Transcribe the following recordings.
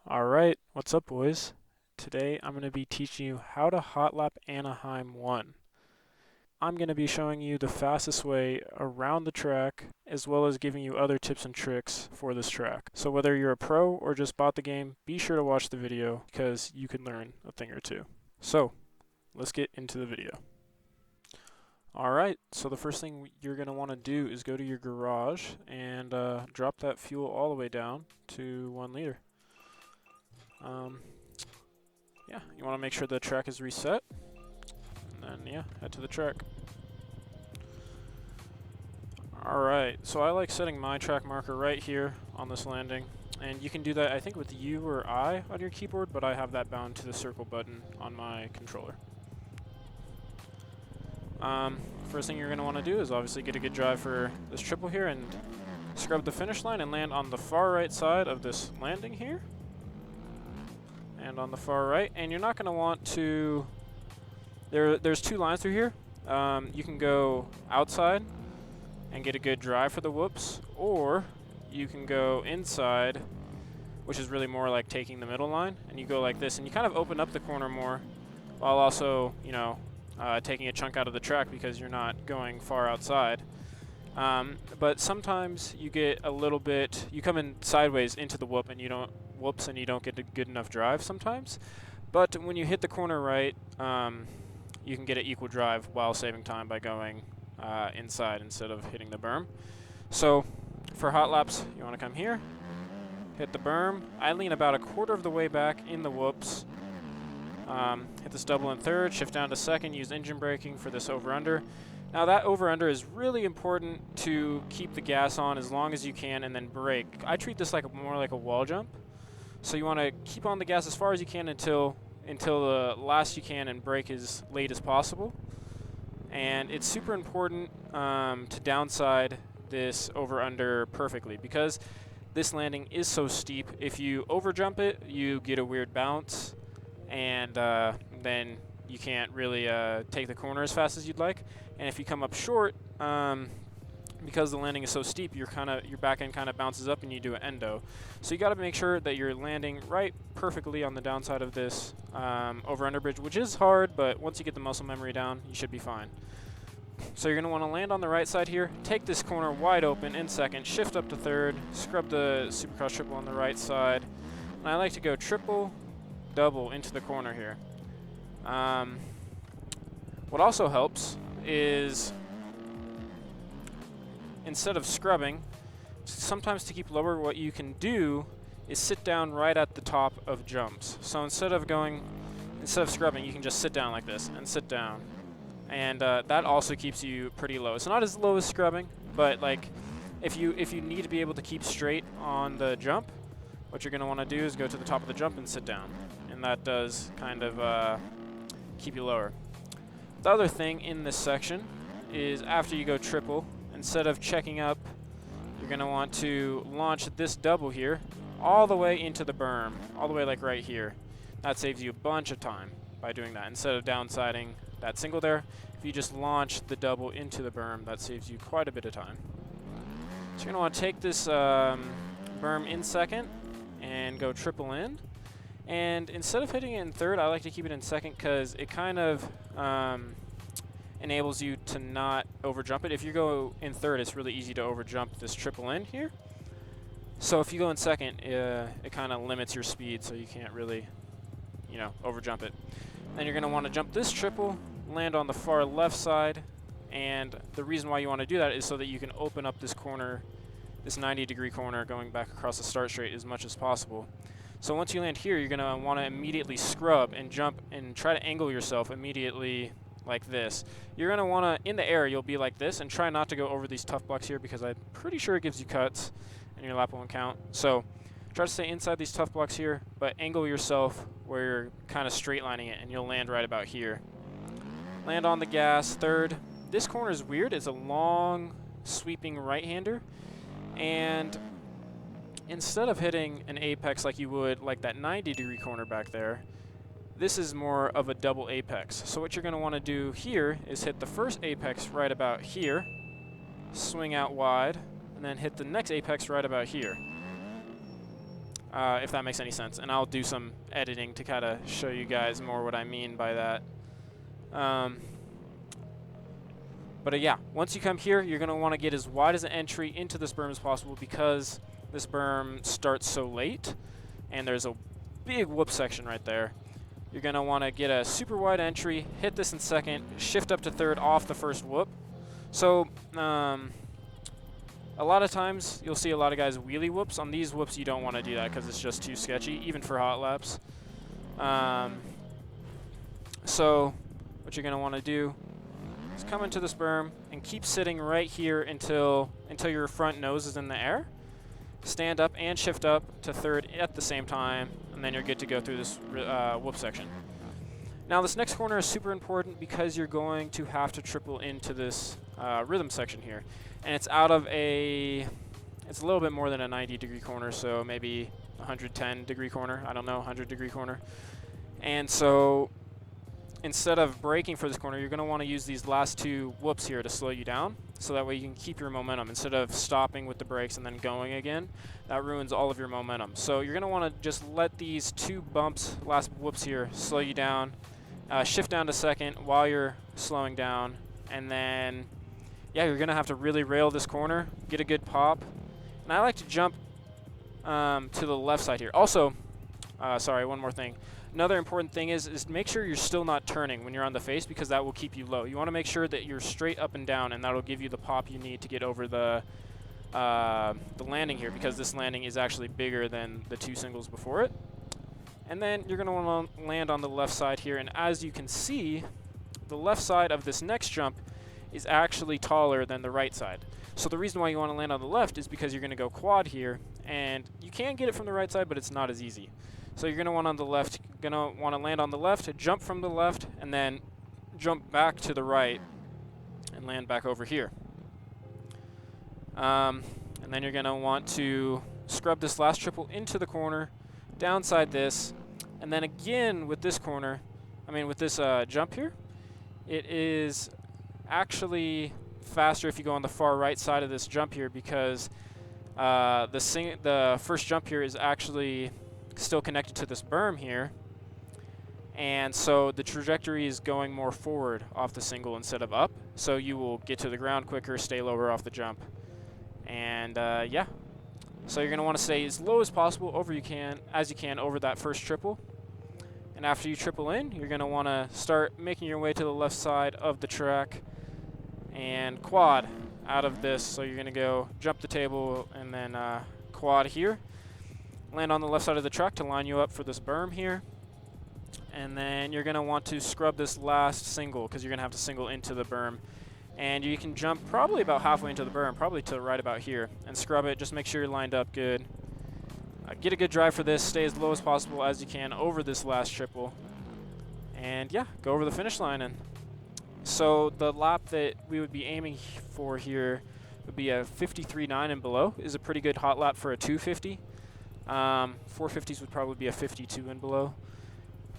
Alright, what's up boys? Today I'm going to be teaching you how to hotlap Anaheim 1. I'm going to be showing you the fastest way around the track as well as giving you other tips and tricks for this track. So whether you're a pro or just bought the game, be sure to watch the video because you can learn a thing or two. So, let's get into the video. Alright, so the first thing you're going to want to do is go to your garage and drop that fuel all the way down to 1 liter. Yeah, you want to make sure the track is reset, and then yeah, head to the track. Alright, so I like setting my track marker right here on this landing, and you can do that I think with U or I on your keyboard, but I have that bound to the circle button on my controller. First thing you're going to want to do is obviously get a good drive for this triple here and scrub the finish line and land on the far right side of this landing here. And on the far right, and you're not going to want to, there's 2 lines through here. You can go outside and get a good drive for the whoops, or you can go inside, which is really more like taking the middle line, and you go like this, and you kind of open up the corner more, while also, you know, taking a chunk out of the track because you're not going far outside. But sometimes you get a little bit, you come in sideways into the whoop and you don't, whoops, and you don't get a good enough drive sometimes. But when you hit the corner right, you can get an equal drive while saving time by going inside instead of hitting the berm. So for hot laps, you want to come here, hit the berm. I lean about a quarter of the way back in the whoops. Hit this double in third, shift down to second, use engine braking for this over-under. Now that over-under is really important to keep the gas on as long as you can and then brake. I treat this like more like a wall jump. So you want to keep on the gas as far as you can until the last you can and brake as late as possible. And it's super important to downside this over-under perfectly because this landing is so steep. If you over-jump it, you get a weird bounce, and then you can't really take the corner as fast as you'd like. And if you come up short, because the landing is so steep, your back end kind of bounces up and you do an endo. So you got to make sure that you're landing right perfectly on the downside of this over-under bridge, which is hard, but once you get the muscle memory down, you should be fine. So you're going to want to land on the right side here, take this corner wide open in second, shift up to third, scrub the Supercross triple on the right side. And I like to go triple, double into the corner here. What also helps is instead of scrubbing, sometimes to keep lower, what you can do is sit down right at the top of jumps. So instead of scrubbing, you can just sit down like this and sit down. And that also keeps you pretty low. It's not as low as scrubbing, but like if you need to be able to keep straight on the jump, what you're going to want to do is go to the top of the jump and sit down. And that does kind of keep you lower. The other thing in this section is after you go triple, instead of checking up, you're going to want to launch this double here all the way into the berm, all the way like right here. That saves you a bunch of time by doing that. Instead of downsiding that single there, if you just launch the double into the berm, that saves you quite a bit of time. So you're going to want to take this berm in second and go triple in. And instead of hitting it in third, I like to keep it in second because it kind of enables you to not overjump it. If you go in third, it's really easy to overjump this triple in here. So if you go in second, it kind of limits your speed, so you can't really, you know, overjump it. Then you're going to want to jump this triple, land on the far left side, and the reason why you want to do that is so that you can open up this corner, this 90-degree corner going back across the start straight as much as possible. So once you land here, you're going to want to immediately scrub and jump and try to angle yourself immediately like this. You're going to want to, in the air, you'll be like this, and try not to go over these tough blocks here because I'm pretty sure it gives you cuts and your lap won't count. So try to stay inside these tough blocks here, but angle yourself where you're kind of straight lining it, and you'll land right about here. Land on the gas, third. This corner is weird. It's a long, sweeping right-hander, and instead of hitting an apex like you would like that 90-degree corner back there, this is more of a double apex. So what you're going to want to do here is hit the first apex right about here, swing out wide, and then hit the next apex right about here. if that makes any sense. And I'll do some editing to kind of show you guys more what I mean by that. But yeah, once you come here, you're going to want to get as wide as an entry into this berm as possible because this berm starts so late, and there's a big whoop section right there. You're going to want to get a super wide entry, hit this in second, shift up to third off the first whoop. So a lot of times you'll see a lot of guys wheelie whoops. On these whoops you don't want to do that because it's just too sketchy, even for hot laps. So what you're going to want to do is come into this berm and keep sitting right here until your front nose is in the air. Stand up and shift up to third at the same time, and then you're good to go through this whoop section. Now this next corner is super important because you're going to have to triple into this rhythm section here. And it's out of it's a little bit more than a 90-degree corner, so maybe 110-degree corner, I don't know, 100-degree corner. And so instead of braking for this corner, you're going to want to use these last two whoops here to slow you down, so that way you can keep your momentum. Instead of stopping with the brakes and then going again, that ruins all of your momentum. So you're going to want to just let these two bumps, last whoops here, slow you down, shift down to second while you're slowing down, and then yeah, you're going to have to really rail this corner, get a good pop. And I like to jump to the left side here. Also, sorry, one more thing. Another important thing is make sure you're still not turning when you're on the face, because that will keep you low. You want to make sure that you're straight up and down, and that'll give you the pop you need to get over the landing here, because this landing is actually bigger than the two singles before it. And then you're going to want to land on the left side here, and as you can see, the left side of this next jump is actually taller than the right side. So the reason why you want to land on the left is because you're going to go quad here, and you can get it from the right side, but it's not as easy. So you're going to want on the left, land on the left, jump from the left, and then jump back to the right and land back over here. And then you're going to want to scrub this last triple into the corner, downside this, and then again with this corner, with this jump here, it is actually faster if you go on the far right side of this jump here, because the first jump here is actually still connected to this berm here, and so the trajectory is going more forward off the single instead of up, so you will get to the ground quicker, stay lower off the jump. And yeah, so you're going to want to stay as low as possible as you can over that first triple. And after you triple in, you're going to want to start making your way to the left side of the track and quad out of this. So you're going to go jump the table and then quad here. Land on the left side of the track to line you up for this berm here. And then you're going to want to scrub this last single, because you're going to have to single into the berm. And you can jump probably about halfway into the berm, probably to right about here, and scrub it. Just make sure you're lined up good. Get a good drive for this. Stay as low as possible as you can over this last triple. And yeah, go over the finish line. And so the lap that we would be aiming for here would be a 53.9 and below. Is a pretty good hot lap for a 250. 450s would probably be a 52 and below.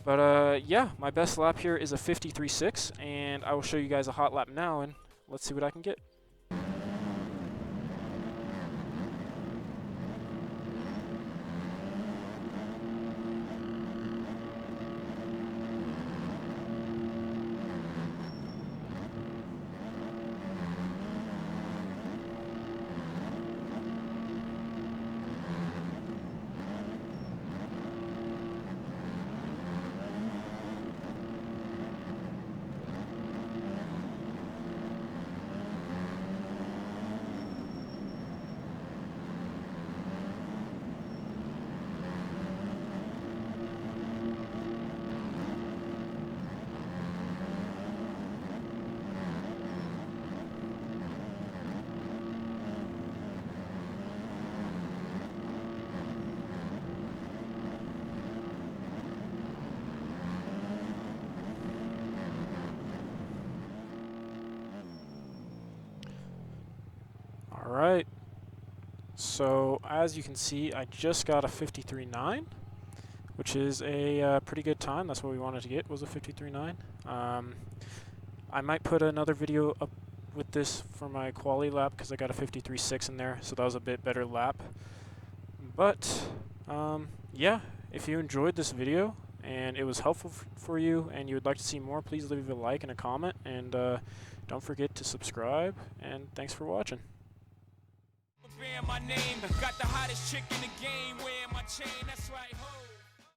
But yeah, my best lap here is a 53.6, and I will show you guys a hot lap now, and let's see what I can get. Alright, so as you can see, I just got a 53.9, which is a pretty good time. That's what we wanted to get, was a 53.9. I might put another video up with this for my quali lap, because I got a 53.6 in there, so that was a bit better lap. But Yeah, if you enjoyed this video and it was helpful for you and you would like to see more, please leave a like and a comment, and don't forget to subscribe, and thanks for watching. My name got the hottest chick in the game, wearing my chain, that's right, ho.